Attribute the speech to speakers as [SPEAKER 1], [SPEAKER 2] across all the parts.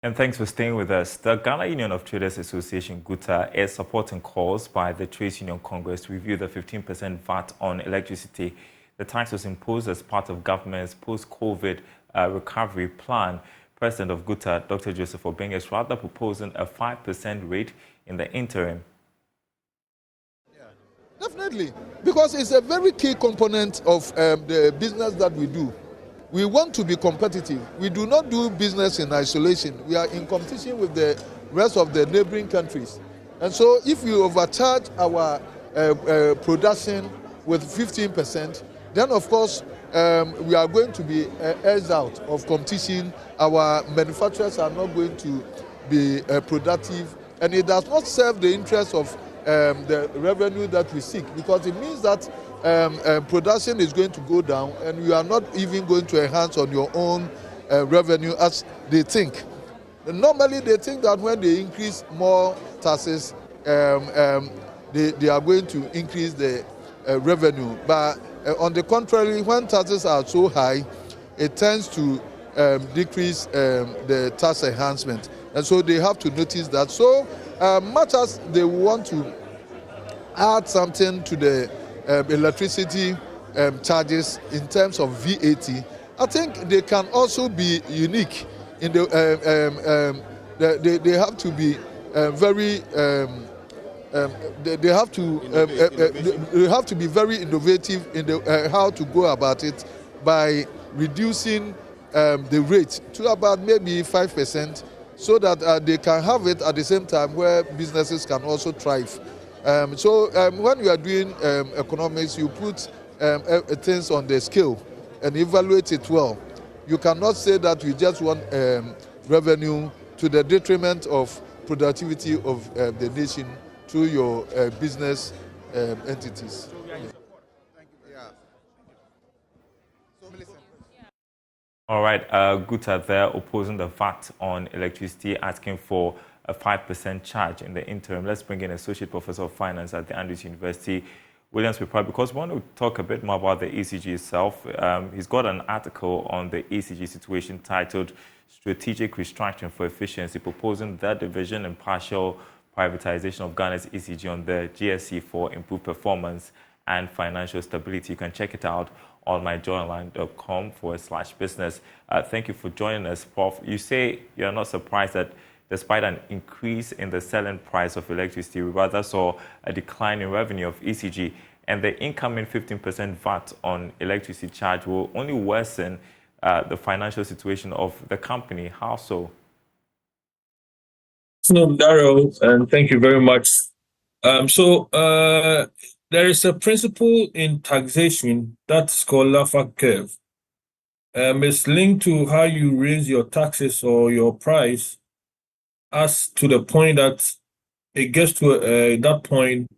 [SPEAKER 1] And thanks for staying with us. The Ghana Union of Traders Association, GUTA, is supporting calls by the Trades Union Congress to review the 15% VAT on electricity. The tax was imposed as part of government's post-COVID recovery plan. President of GUTA, Dr. Joseph Obeng, is rather proposing a 5% rate in the interim.
[SPEAKER 2] Yeah, definitely, because it's a very key component of the business that we do. We want to be competitive. We do not do business in isolation. We are in competition with the rest of the neighboring countries. And so if we overcharge our production with 15%, then of course we are going to be edged out of competition. Our manufacturers are not going to be productive, and it does not serve the interest of the revenue that we seek, because it means that production is going to go down and you are not even going to enhance on your own revenue as they think. Normally they think that when they increase more taxes, they are going to increase the revenue. But on the contrary, when taxes are so high, it tends to decrease the tax enhancement. And so they have to notice that. So much as they want to add something to the electricity charges in terms of VAT, I think they can also be unique in the they have to be very they have to be very innovative in the how to go about it by reducing the rate to about maybe 5%, so that they can have it at the same time where businesses can also thrive. So when you are doing economics, you put things on the scale and evaluate it well. You cannot say that you just want revenue to the detriment of productivity of the nation through your business entities.
[SPEAKER 1] All right, GUTA there opposing the VAT on electricity, asking for a 5% charge in the interim. Let's bring in Associate Professor of Finance at the Andrews University, Williams Peprah, because we want to talk a bit more about the ECG itself. He's got an article on the ECG situation titled Strategic Restructuring for Efficiency, proposing the division and partial privatization of Ghana's ECG on the GSC for improved performance and financial stability. You can check it out on myjoyonline.com/business. Thank you for joining us, Prof. You say you're not surprised that despite an increase in the selling price of electricity, we rather saw a decline in revenue of ECG, and the incoming 15% VAT on electricity charge will only worsen the financial situation of the company. How so?
[SPEAKER 3] No, Daryl, and thank you very much. There is a principle in taxation that's called Laffer curve. It's linked to how you raise your taxes or your price, as to the point that it gets to that point,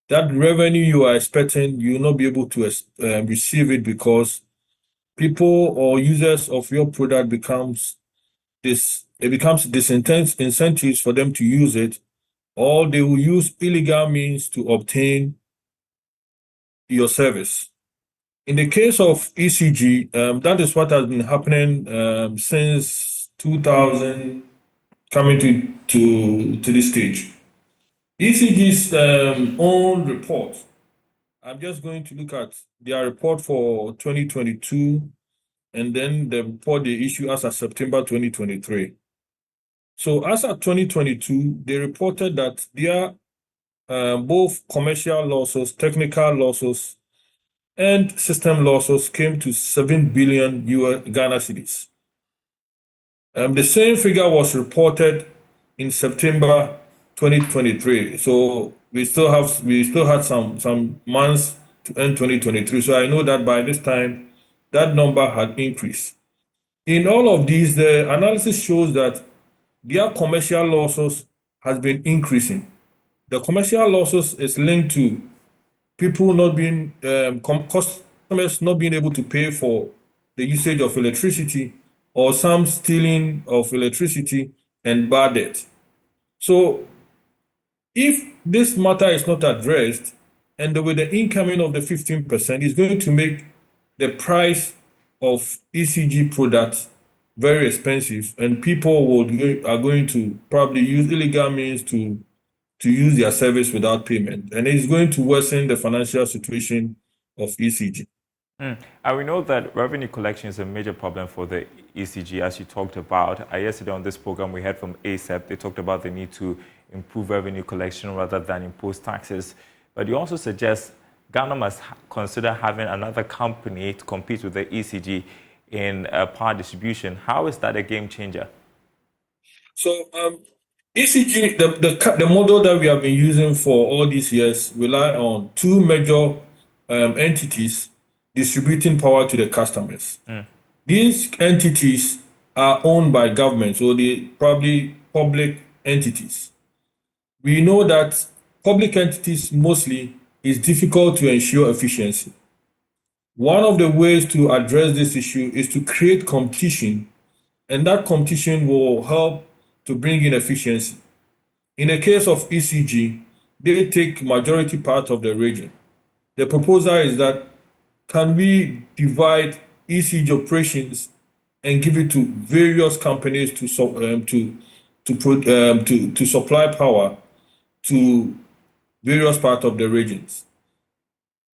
[SPEAKER 3] that revenue you are expecting, you will not be able to receive it, because people or users of your product becomes disincentives for them to use it, or they will use illegal means to obtain your service. In the case of ECG, that is what has been happening since 2000, coming to this stage. ECG's own report, I'm just going to look at their report for 2022, and then the report they issue as of September 2023. So as of 2022, they reported that their both commercial losses, technical losses, and system losses came to 7 billion Ghana cedis. The same figure was reported in September 2023. So we still had some months to end 2023. So I know that by this time, that number had increased. In all of these, the analysis shows that their commercial losses has been increasing. The commercial losses is linked to people not being, customers not being able to pay for the usage of electricity, or some stealing of electricity and bad debt. So if this matter is not addressed, and with the incoming of the 15%, is going to make the price of ECG products very expensive, and people are going to probably use illegal means to use their service without payment, and it's going to worsen the financial situation of ECG.
[SPEAKER 1] And we know that revenue collection is a major problem for the ECG, as you talked about. Yesterday on this program, we heard from ASEP. They talked about the need to improve revenue collection rather than impose taxes. But you also suggest Ghana must consider having another company to compete with the ECG in power distribution. How is that a game changer?
[SPEAKER 3] So ECG, the model that we have been using for all these years rely on two major entities distributing power to the customers. These entities are owned by government, so they probably public entities. We know that public entities mostly is difficult to ensure efficiency. One of the ways to address this issue is to create competition, and that competition will help to bring in efficiency. In the case of ECG, they take majority part of the region. The proposal is that can we divide ECG operations and give it to various companies to supply power to various parts of the regions?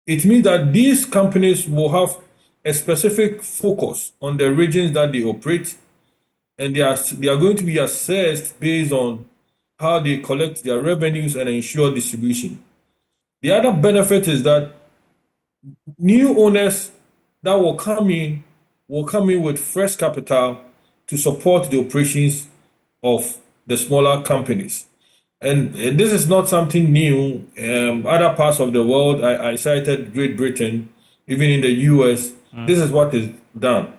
[SPEAKER 3] It means that these companies will have a specific focus on the regions that they operate, and they are going to be assessed based on how they collect their revenues and ensure distribution. The other benefit is that new owners that will come in with fresh capital to support the operations of the smaller companies. And this is not something new. Other parts of the world, I cited Great Britain, even in the US, this is what is done.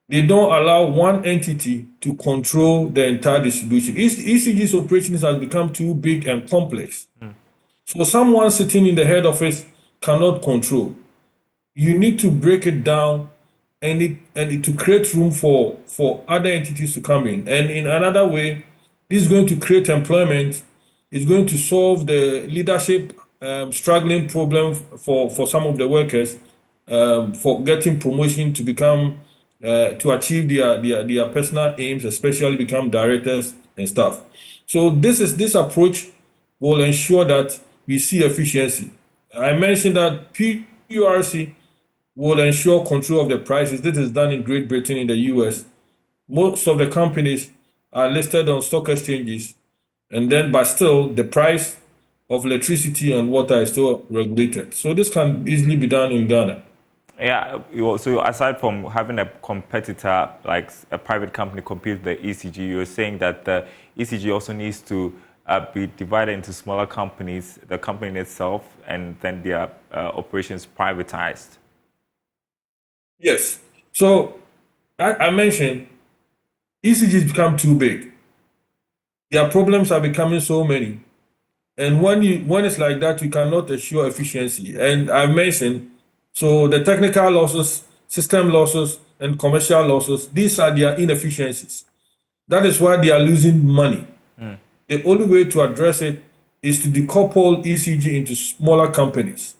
[SPEAKER 3] They don't allow one entity to control the entire distribution. ECG's operations has become too big and complex. So someone sitting in the head office cannot control. You need to break it down and to create room for other entities to come in. And in another way, this is going to create employment. It's going to solve the leadership struggling problem for some of the workers for getting promotion to become to achieve their personal aims, especially become directors and stuff. So this approach will ensure that we see efficiency. I mentioned that PURC will ensure control of the prices. This is done in Great Britain, in the US. Most of the companies are listed on stock exchanges, but still the price of electricity and water is still regulated. So this can easily be done in Ghana.
[SPEAKER 1] Yeah, so aside from having a competitor, like a private company compete with the ECG, you're saying that the ECG also needs to be divided into smaller companies, the company itself, and then their operations privatized.
[SPEAKER 3] Yes. So I mentioned ECG has become too big. Their problems are becoming so many. And when it's like that, you cannot assure efficiency. And I mentioned, so the technical losses, system losses, and commercial losses, these are their inefficiencies. That is why they are losing money. The only way to address it is to decouple ECG into smaller companies.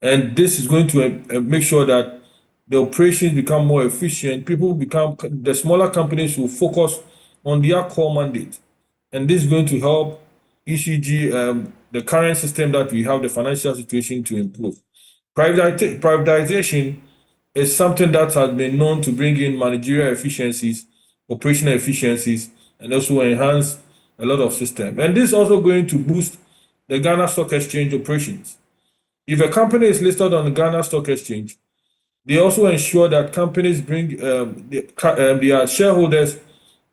[SPEAKER 3] And this is going to make sure that the operations become more efficient. The smaller companies will focus on their core mandate. And this is going to help ECG, the current system that we have, the financial situation to improve. Privatization is something that has been known to bring in managerial efficiencies, operational efficiencies, and also enhance a lot of systems. And this is also going to boost the Ghana Stock Exchange operations. If a company is listed on the Ghana Stock Exchange, they also ensure that companies bring their shareholders,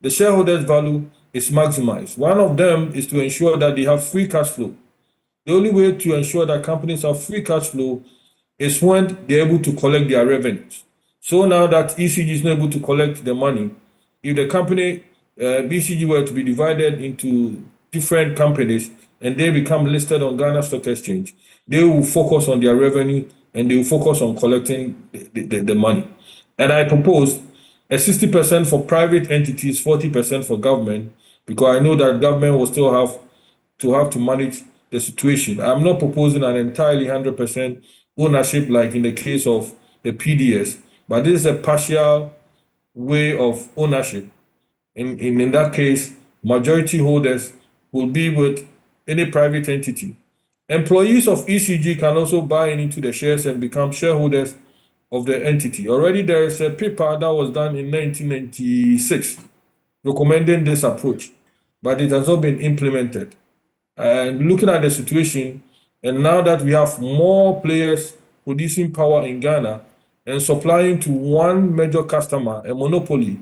[SPEAKER 3] the shareholders' value is maximized. One of them is to ensure that they have free cash flow. The only way to ensure that companies have free cash flow is when they're able to collect their revenues. So now that ECG is not able to collect the money, if the company, ECG, were to be divided into different companies and they become listed on Ghana Stock Exchange, they will focus on their revenue and they will focus on collecting the money. And I propose a 60% for private entities, 40% for government, because I know that government will still have to manage the situation. I'm not proposing an entirely 100% ownership like in the case of the PDS, but this is a partial way of ownership. In that case, majority holders will be with any private entity. Employees of ECG can also buy into the shares and become shareholders of the entity. Already there is a paper that was done in 1996 recommending this approach, but it has not been implemented. And looking at the situation, and now that we have more players producing power in Ghana and supplying to one major customer, a monopoly,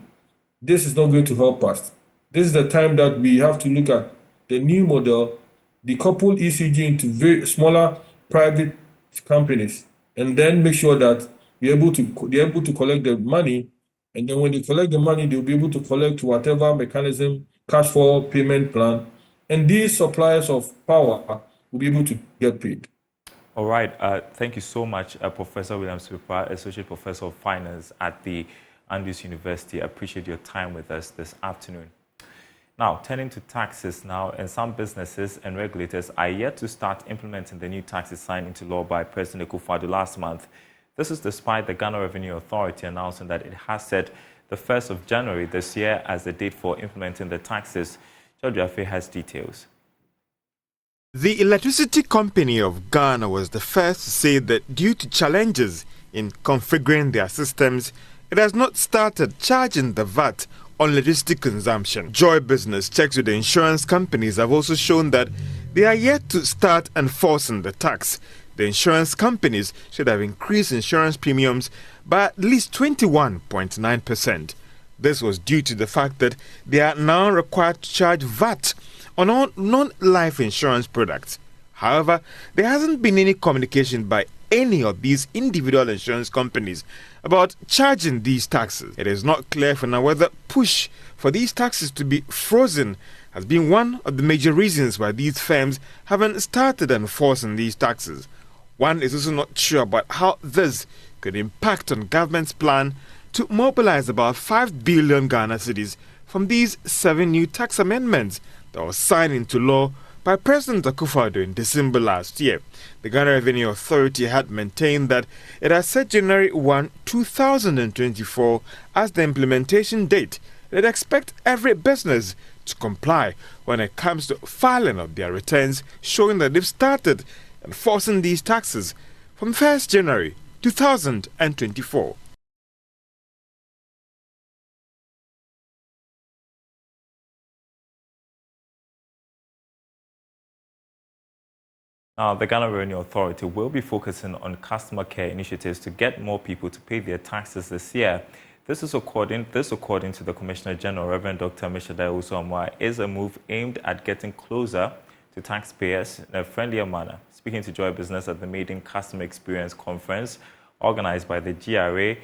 [SPEAKER 3] this is not going to help us. This is the time that we have to look at the new model, decouple ECG into very smaller private companies, and then make sure that they're able to collect the money. And then when they collect the money, they'll be able to collect whatever mechanism, cash for payment plan, and these suppliers of power will be able to get paid.
[SPEAKER 1] All right. Thank you so much, Professor William Peprah, Associate Professor of Finance at the Andrews University. I appreciate your time with us this afternoon. Now, turning to taxes now, and some businesses and regulators are yet to start implementing the new taxes signed into law by President Kwawu last month. This is despite the Ghana Revenue Authority announcing that it has set the 1st of January this year as the date for implementing the taxes. George Afe has details.
[SPEAKER 4] The Electricity Company of Ghana was the first to say that due to challenges in configuring their systems, it has not started charging the VAT on electricity consumption. Joy Business checks with the insurance companies have also shown that they are yet to start enforcing the tax. The insurance companies should have increased insurance premiums by at least 21.9%. This was due to the fact that they are now required to charge VAT on all non-life insurance products. However, there hasn't been any communication by any of these individual insurance companies about charging these taxes. It is not clear for now whether push for these taxes to be frozen has been one of the major reasons why these firms haven't started enforcing these taxes. One is also not sure about how this could impact on government's plan to mobilize about 5 billion Ghana cedis from these 7 new tax amendments that was signed into law by President Akufo-Addo in December last year. The Ghana Revenue Authority had maintained that it has set January 1, 2024 as the implementation date. It expects every business to comply when it comes to filing of their returns, showing that they've started enforcing these taxes from 1st January 2024.
[SPEAKER 1] Now, the Ghana Revenue Authority will be focusing on customer care initiatives to get more people to pay their taxes this year. This according to the Commissioner General, Reverend Dr. Daryl, is a move aimed at getting closer to taxpayers in a friendlier manner. Speaking to Joy Business at the Maiden Customer Experience Conference organized by the GRA,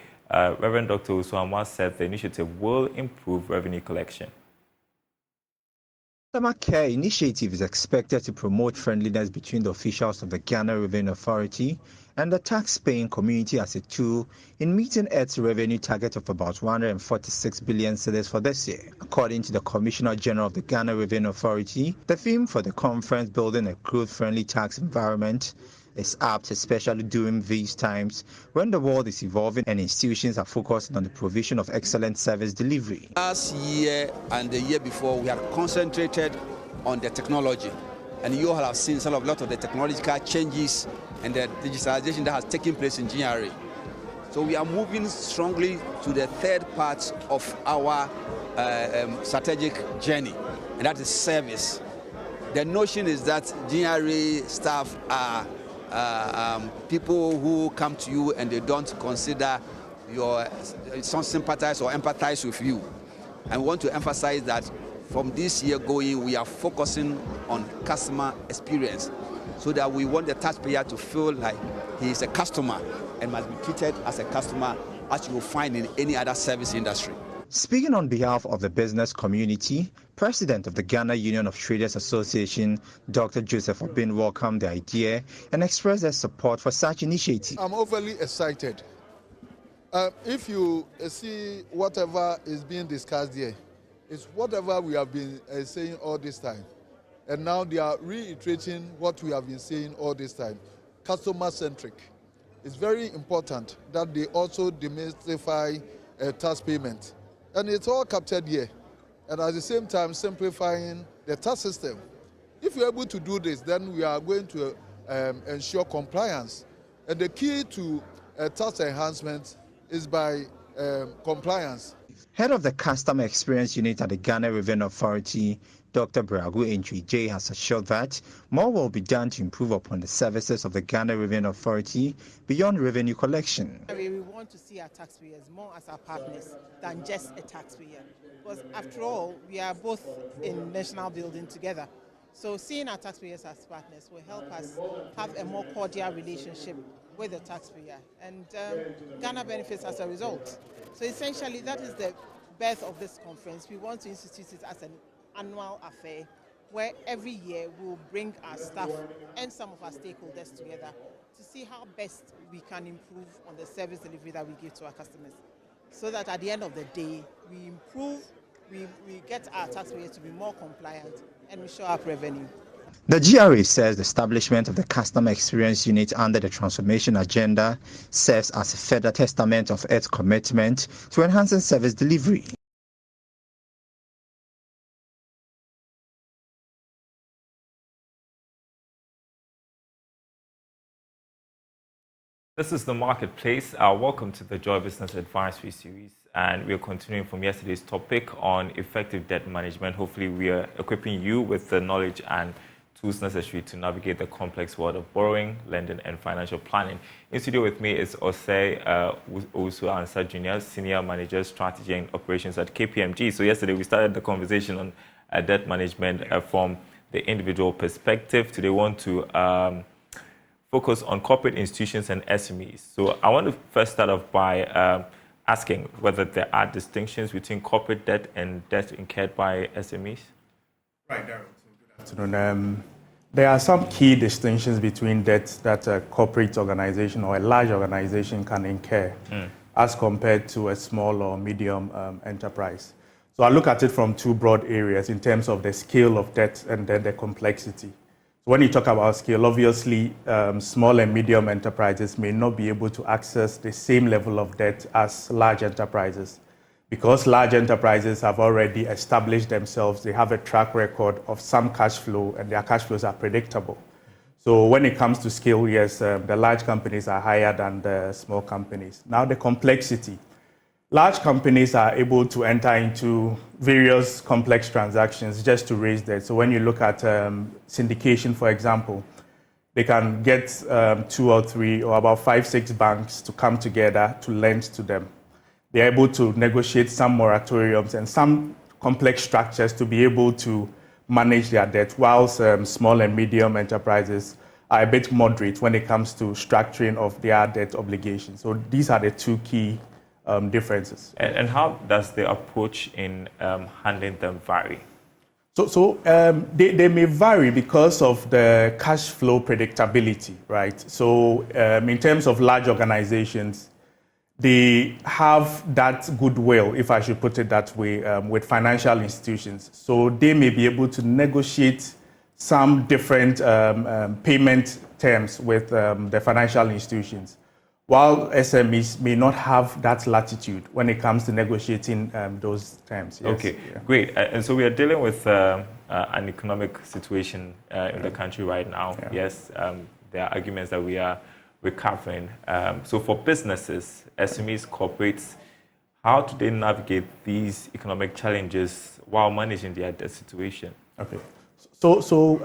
[SPEAKER 1] Reverend Dr. Uswamwa said the initiative will improve revenue collection.
[SPEAKER 5] Customer Care initiative is expected to promote friendliness between the officials of the Ghana Revenue Authority and the tax-paying community as a tool in meeting its revenue target of about 146 billion cedis for this year. According to the Commissioner General of the Ghana Revenue Authority, the theme for the conference, Building a Growth-Friendly Tax Environment, is apt, especially during these times when the world is evolving and institutions are focused on the provision of excellent service delivery.
[SPEAKER 6] Last year and the year before, we had concentrated on the technology, and you all have seen a lot of the technological changes and the digitalization that has taken place in GRA. So we are moving strongly to the third part of our strategic journey, and that is service. The notion is that GRA staff are people who come to you and they don't consider some sympathize or empathize with you. And we want to emphasize that from this year going, we are focusing on customer experience so that we want the taxpayer to feel like he is a customer and must be treated as a customer as you will find in any other service industry.
[SPEAKER 5] Speaking on behalf of the business community, President of the Ghana Union of Traders Association, Dr. Joseph Obin, welcomed the idea and expressed their support for such initiative.
[SPEAKER 2] I'm overly excited. If you see whatever is being discussed here, it's whatever we have been saying all this time. And now they are reiterating what we have been saying all this time, customer-centric. It's very important that they also demystify tax payment. And it's all captured here. And at the same time, simplifying the tax system. If we're able to do this, then we are going to ensure compliance. And the key to tax enhancement is by compliance.
[SPEAKER 5] Head of the Customer Experience Unit at the Ghana Revenue Authority, Dr. Bragu J has assured that more will be done to improve upon the services of the Ghana Revenue Authority beyond revenue collection.
[SPEAKER 7] We want to see our taxpayers more as our partners than just a taxpayer. Because after all, we are both in national building together. So seeing our taxpayers as partners will help us have a more cordial relationship with the taxpayer. And Ghana benefits as a result. So essentially, that is the birth of this conference. We want to institute it as an annual affair where every year we'll bring our staff and some of our stakeholders together to see how best we can improve on the service delivery that we give to our customers. So that at the end of the day, we improve, we get our taxpayers to be more compliant, and we show up revenue.
[SPEAKER 5] The GRA says the establishment of the Customer Experience Unit under the Transformation Agenda serves as a further testament of its commitment to enhancing service delivery.
[SPEAKER 1] This is the Marketplace. Welcome to the Joy Business Advisory Series, and we are continuing from yesterday's topic on effective debt management. Hopefully, we are equipping you with the knowledge and tools necessary to navigate the complex world of borrowing, lending, and financial planning. In studio with me is Osei Owusu-Ansah Jr., Senior Manager, Strategy and Operations at KPMG. So yesterday, we started the conversation on debt management from the individual perspective. Today, we want to focus on corporate institutions and SMEs. So I want to first start off by asking whether there are distinctions between corporate debt and debt incurred by SMEs.
[SPEAKER 8] Right, Daryl. Good afternoon. There are some key distinctions between debts that a corporate organization or a large organization can incur as compared to a small or medium enterprise. So I look at it from two broad areas in terms of the scale of debt and then the complexity. When you talk about scale, obviously, small and medium enterprises may not be able to access the same level of debt as large enterprises. Because large enterprises have already established themselves, they have a track record of some cash flow, and their cash flows are predictable. So when it comes to scale, yes, the large companies are higher than the small companies. Now, the complexity. Large companies are able to enter into various complex transactions just to raise debt. So when you look at syndication, for example, they can get 2 or 3 or about 5, 6 banks to come together to lend to them. They're able to negotiate some moratoriums and some complex structures to be able to manage their debt, whilst small and medium enterprises are a bit moderate when it comes to structuring of their debt obligations. So these are the two key differences.
[SPEAKER 1] And how does the approach in handling them vary?
[SPEAKER 8] So they may vary because of the cash flow predictability, right? So in terms of large organizations, they have that goodwill, if I should put it that way, with financial institutions. So they may be able to negotiate some different payment terms with the financial institutions, while SMEs may not have that latitude when it comes to negotiating those terms. Yes.
[SPEAKER 1] Okay, great. And so we are dealing with an economic situation in the country right now. Yeah. Yes, there are arguments that we are recovering. So for businesses, SMEs, corporates, how do they navigate these economic challenges while managing their debt situation?
[SPEAKER 8] Okay. So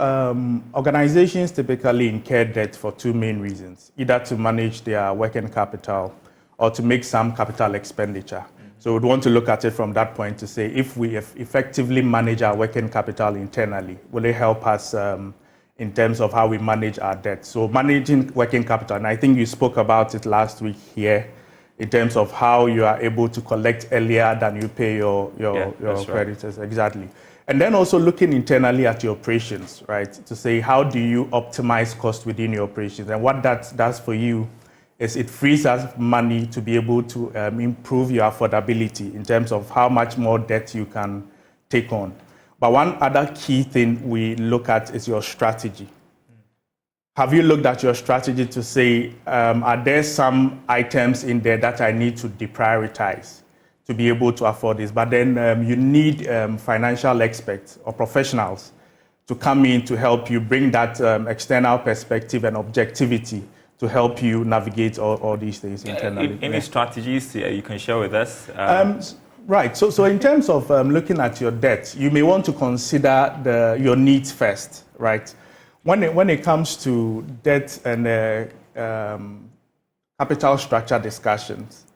[SPEAKER 8] organizations typically incur debt for two main reasons, either to manage their working capital or to make some capital expenditure. So we'd want to look at it from that point to say, if we effectively manage our working capital internally, will it help us in terms of how we manage our debt? So managing working capital, and I think you spoke about it last week here, in terms of how you are able to collect earlier than you pay your creditors. Right. Exactly. And then also looking internally at your operations, right? To say, how do you optimize cost within your operations? And what that does for you is it frees us money to be able to improve your affordability in terms of how much more debt you can take on. But one other key thing we look at is your strategy. Have you looked at your strategy to say, are there some items in there that I need to deprioritize? to be able to afford this. But then you need financial experts or professionals to come in to help you bring that external perspective and objectivity to help you navigate all these things internally.
[SPEAKER 1] Any strategies you can share with us?
[SPEAKER 8] Right. So in terms of looking at your debt, you may want to consider your needs first, right? When it comes to debt and capital structure discussions,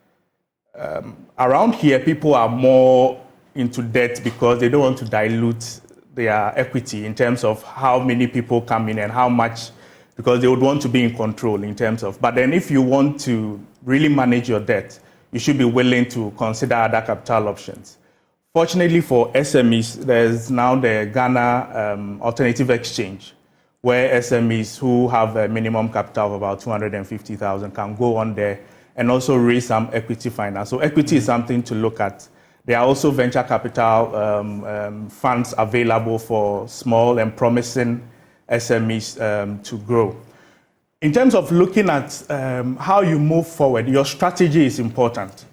[SPEAKER 8] around here, people are more into debt because they don't want to dilute their equity in terms of how many people come in and how much, because they would want to be in control in terms of. But then if you want to really manage your debt, you should be willing to consider other capital options. Fortunately for SMEs, there's now the Ghana Alternative Exchange, where SMEs who have a minimum capital of about 250,000 can go on there and also raise some equity finance. So equity is something to look at. There are also venture capital funds available for small and promising SMEs to grow. In terms of looking at how you move forward, your strategy is important.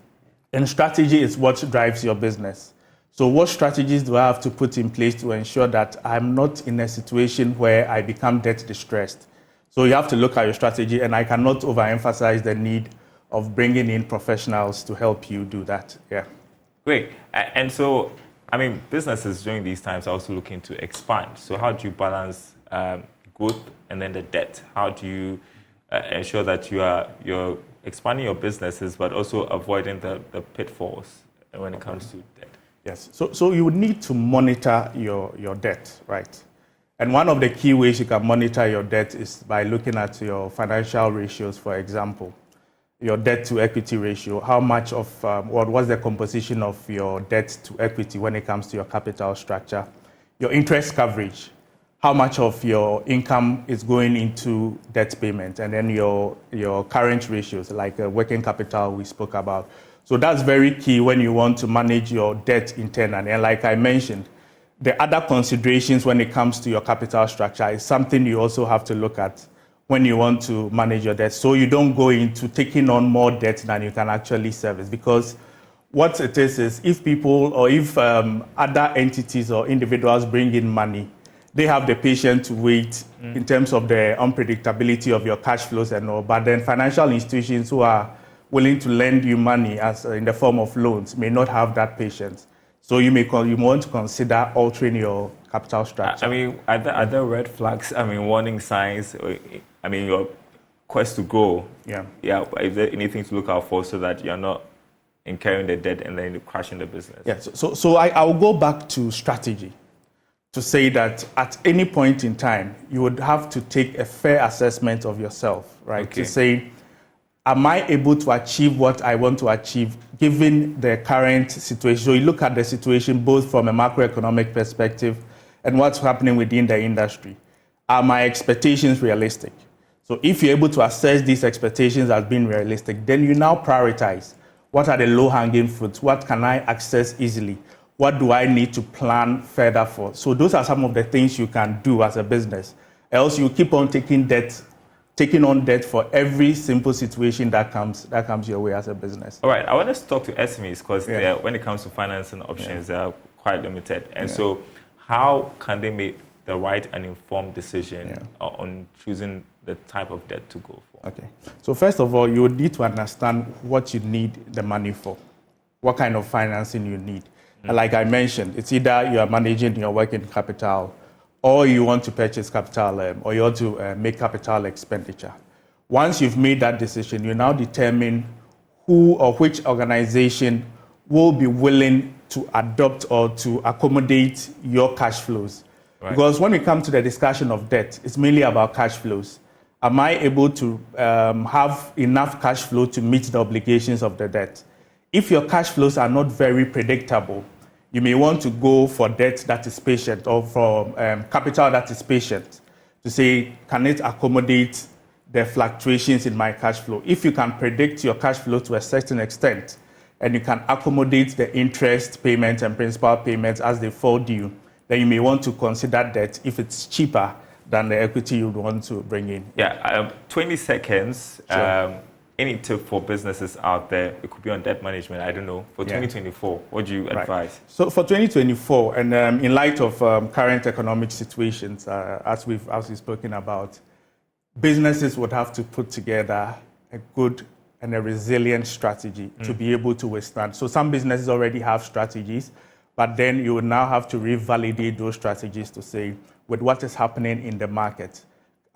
[SPEAKER 8] And strategy is what drives your business. So what strategies do I have to put in place to ensure that I'm not in a situation where I become debt distressed? So you have to look at your strategy, and I cannot overemphasize the need of bringing in professionals to help you do that. Yeah.
[SPEAKER 1] Great. And so, I mean, businesses during these times are also looking to expand. So how do you balance growth and then the debt? How do you ensure that you're expanding your businesses but also avoiding the pitfalls when it comes to debt?
[SPEAKER 8] Yes. So you would need to monitor your debt, right? And one of the key ways you can monitor your debt is by looking at your financial ratios, for example. Your debt to equity ratio, how much of, what's the composition of your debt to equity when it comes to your capital structure? Your interest coverage, how much of your income is going into debt payment, and then your current ratios, like working capital we spoke about. So that's very key when you want to manage your debt internally. And like I mentioned, the other considerations when it comes to your capital structure is something you also have to look at when you want to manage your debt, so you don't go into taking on more debt than you can actually service. Because what it is if people or if other entities or individuals bring in money, they have the patience to wait in terms of the unpredictability of your cash flows and all. But then financial institutions who are willing to lend you money as in the form of loans may not have that patience. So you want to consider altering your capital structure.
[SPEAKER 1] I mean, are there red flags? I mean, warning signs? I mean, your quest to grow.
[SPEAKER 8] Yeah.
[SPEAKER 1] Is there anything to look out for so that you're not incurring the debt and then crashing the business?
[SPEAKER 8] Yeah. So I will go back to strategy to say that at any point in time, you would have to take a fair assessment of yourself, right?
[SPEAKER 1] Okay.
[SPEAKER 8] To say, am I able to achieve what I want to achieve given the current situation? So you look at the situation both from a macroeconomic perspective and what's happening within the industry. Are my expectations realistic? So if you're able to assess these expectations as being realistic, then you now prioritize. What are the low-hanging fruits? What can I access easily? What do I need to plan further for? So those are some of the things you can do as a business. Else you keep on taking on debt for every simple situation that comes your way as a business.
[SPEAKER 1] All right, I want us to talk to SMEs because when it comes to financing options, they are quite limited. And so how can they make the right and informed decision on choosing the type of debt to go for?
[SPEAKER 8] Okay. So first of all, you would need to understand what you need the money for, what kind of financing you need. And like I mentioned, it's either you are managing your working capital, or you want to purchase capital, or you want to make capital expenditure. Once you've made that decision, you now determine who or which organization will be willing to adopt or to accommodate your cash flows. Right. Because when we come to the discussion of debt, it's mainly about cash flows. Am I able to have enough cash flow to meet the obligations of the debt? If your cash flows are not very predictable, you may want to go for debt that is patient or for capital that is patient to say, can it accommodate the fluctuations in my cash flow? If you can predict your cash flow to a certain extent and you can accommodate the interest payments and principal payments as they fall due, then you may want to consider debt if it's cheaper than the equity you want to bring in.
[SPEAKER 1] 20 seconds.
[SPEAKER 8] Sure.
[SPEAKER 1] any tip for businesses out there? It could be on debt management, I don't know. For 2024, what do you advise?
[SPEAKER 8] So for 2024, and in light of current economic situations, as we've spoken about, businesses would have to put together a good and a resilient strategy to be able to withstand. So some businesses already have strategies, but then you would now have to revalidate those strategies to say, with what is happening in the market,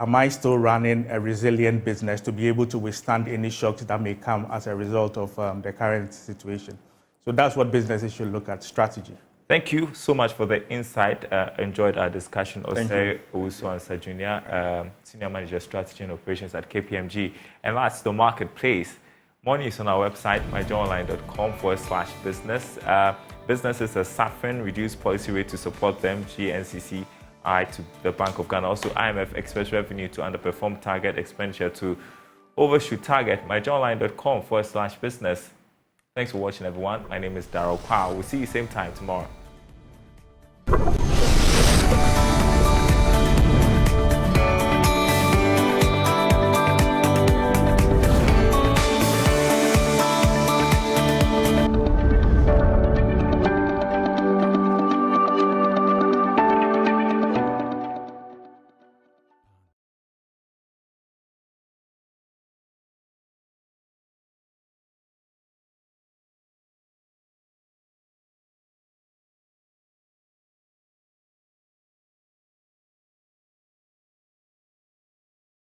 [SPEAKER 8] am I still running a resilient business to be able to withstand any shocks that may come as a result of the current situation? So that's what businesses should look at, strategy.
[SPEAKER 1] Thank you so much for the insight. Enjoyed our discussion. Osei Owusu-Ansah Jr., Senior Manager Strategy and Operations at KPMG. And that's the marketplace. More news on our website, myjournline.com/business. Businesses are suffering reduced policy rate to support them, GNCCI to the Bank of Ghana. Also, IMF expects revenue to underperform target, expenditure to overshoot target. myjournline.com/business. Thanks for watching, everyone. My name is Daryl. We'll see you same time tomorrow.